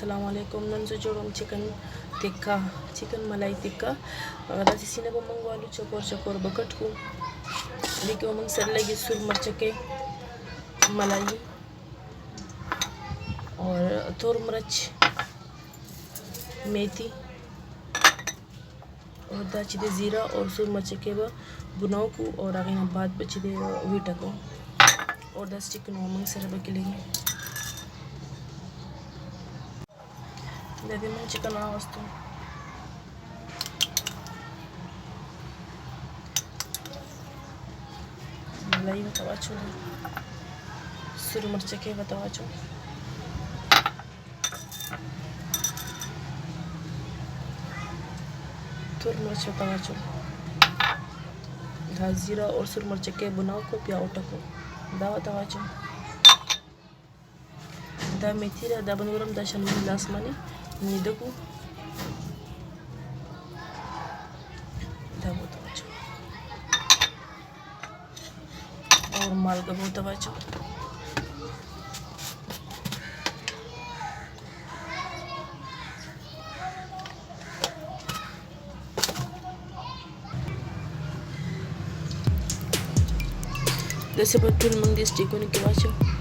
Assalamualaikum nan zo jorom chicken tikka chicken malai tikka da sine bo mangwalu chokor bakat ko liko mang sar lagi sur मिर्च के मलाई और थोर मिर्च मेथी और दाची दे जीरा और सुर मिर्च के बुनाओ को और आगे ना बाद बची दे वीटा को और 10 चिकन मंग sir बकिलेंगे Jadi chicken awas tuh. Malai बतावा चो. सुर मिर्च के बतावा चो. थोर मिर्च बतावा चो. धा जीरा और सुर मिर्च के बनाओ को प्याओ टको. दा बतावा चो. दा मेथी रा दा बनवरम दा शनमी लास माने. नीदकू दा बहुत अच्छा और माल का बहुत अच्छा जैसे बटुल मंगी स्टिकों ने के वाचो